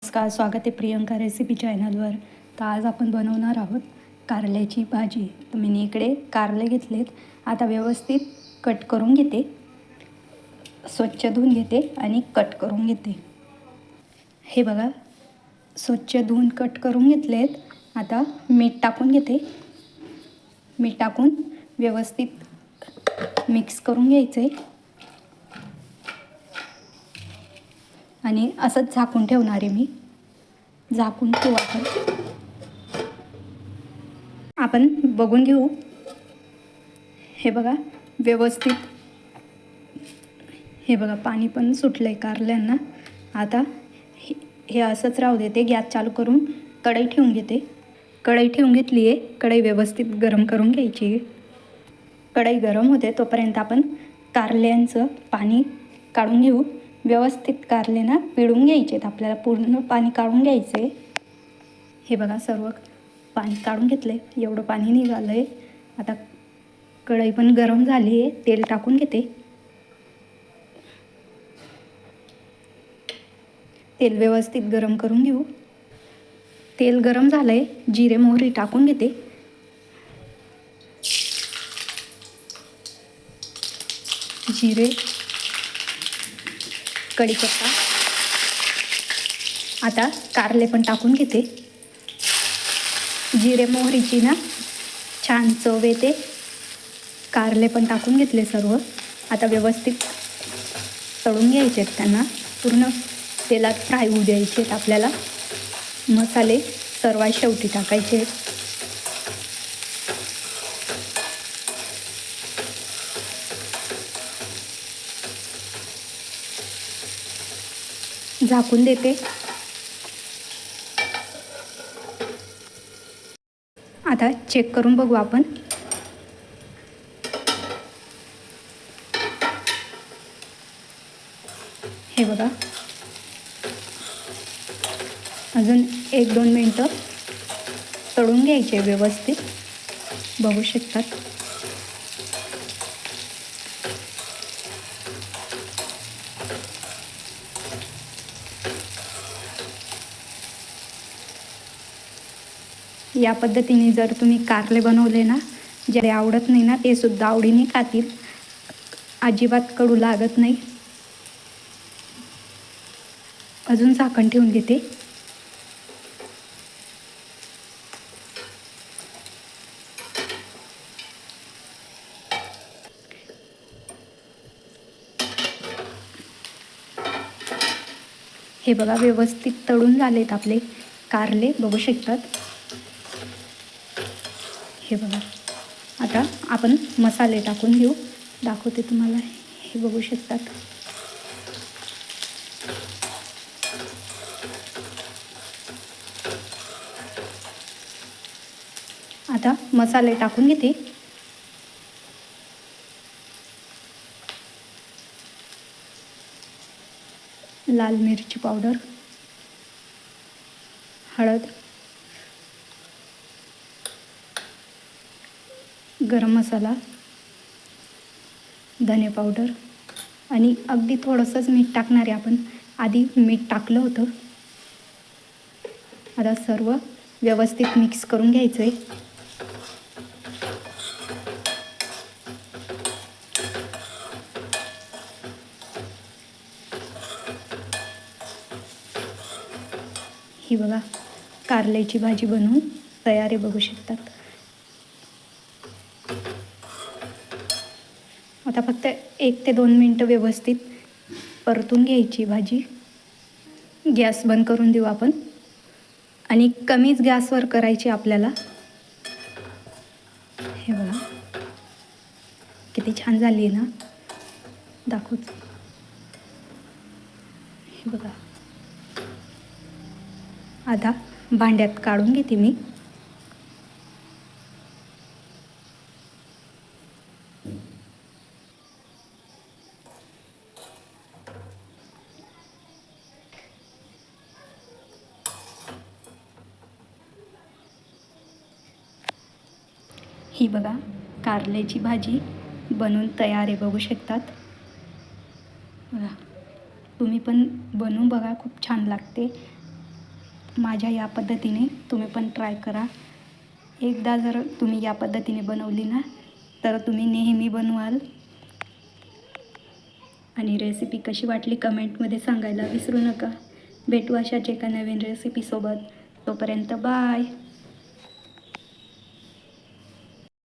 नमस्कार, स्वागत आहे प्रियंका रेसिपी चॅनलवर. तर आज आपण बनवणार आहोत कारल्याची भाजी. तर मी इकडे कारले घेतलेत. आता व्यवस्थित कट करून घेते, स्वच्छ धुवून घेते आणि कट करून घेते. हे बघा, स्वच्छ धुवून कट करून घेतलेत. आता मीठ टाकून घेते. मीठ टाकून व्यवस्थित मिक्स करून घ्यायचं आहे आणि असंच झाकून ठेवणार आहे मी. झाकून ठेवू आपण बघून घेऊ. हे बघा व्यवस्थित, हे बघा पाणी पण सुटलं आहे कारल्यांना. आता हे असंच राहू देते. गॅस चालू करून कढई ठेवून घेते. कढई ठेवून घेतली आहे. कढई व्यवस्थित गरम करून घ्यायची आहे. कढई गरम होते तोपर्यंत आपण कारल्यांचं पाणी काढून घेऊ. व्यवस्थित कारले ना पिळून घ्यायचे आहेत. आपल्याला पूर्ण पाणी काढून घ्यायचं आहे. हे बघा सर्व पाणी काढून घेतलं आहे. एवढं पाणी निघालं आहे. आता कढई पण गरम झाली आहे. तेल टाकून घेते. तेल व्यवस्थित गरम करून घेऊ. तेल गरम झालं आहे. जिरे मोहरी टाकून घेते. जिरे, कढीपत्ता. आता कारले पण टाकून घेते. जिरे मोहरीची ना छान चव येते. कारले पण टाकून घेतले सर्व. आता व्यवस्थित तळून घ्यायचे आहेत. त्यांना पूर्ण तेलात फ्राय होऊ द्यायचे आहेत. आपल्याला मसाले सर्वात शेवटी टाकायचे आहेत. झाकून देते. आता चेक करून बघू आपण. हे बघा, अजून 1-2 मिनटं तळून घ्यायचे व्यवस्थित. बघू शकतात. या पद्धतीने जर तुम्ही कारले बनवले ना, ज्याला आवडत नाही ना ते सुद्धा आवडीने खातील. अजिबात कडू लागत नाही. अजून झाकण ठेवून घेते. हे बघा व्यवस्थित तळून झालेत आपले कारले. बघू शकतात. हे बघा, आता आपण मसाले टाकून घेऊ. दाखवते तुम्हाला. हे बघू शकतात. आता मसाले टाकून घेते. लाल मिरची पावडर, हळद, गरम मसाला, धने पावडर आणि अगदी थोडंसंच मीठ टाकणार आहे आपण. आधी मीठ टाकलं होतं. आता सर्व व्यवस्थित मिक्स करून घ्यायचं आहे. ही बघा कारल्याची भाजी बनवून तयार आहे. बघू शकतात. आता फक्त 1 ते 2 मिनटं व्यवस्थित परतून घ्यायची भाजी. गॅस बंद करून देऊ आपण आणि कमीच गॅसवर करायची आपल्याला. हे बघा किती छान झाली आहे ना. दाखवच. हे बघा, आता भांड्यात काढून घेते मी. ही बघा कारल्याची भाजी बनवून तयार आहे. बघू शकतात. बघा, तुम्ही पण बनवून बघा. खूप छान लागते. माझ्या या पद्धतीने तुम्ही पण ट्राय करा. एकदा जर तुम्ही या पद्धतीने बनवली ना तर तुम्ही नेहमी बनवाल. आणि रेसिपी कशी वाटली कमेंटमध्ये सांगायला विसरू नका. भेटू अशाच एका नवीन रेसिपीसोबत. तोपर्यंत बाय.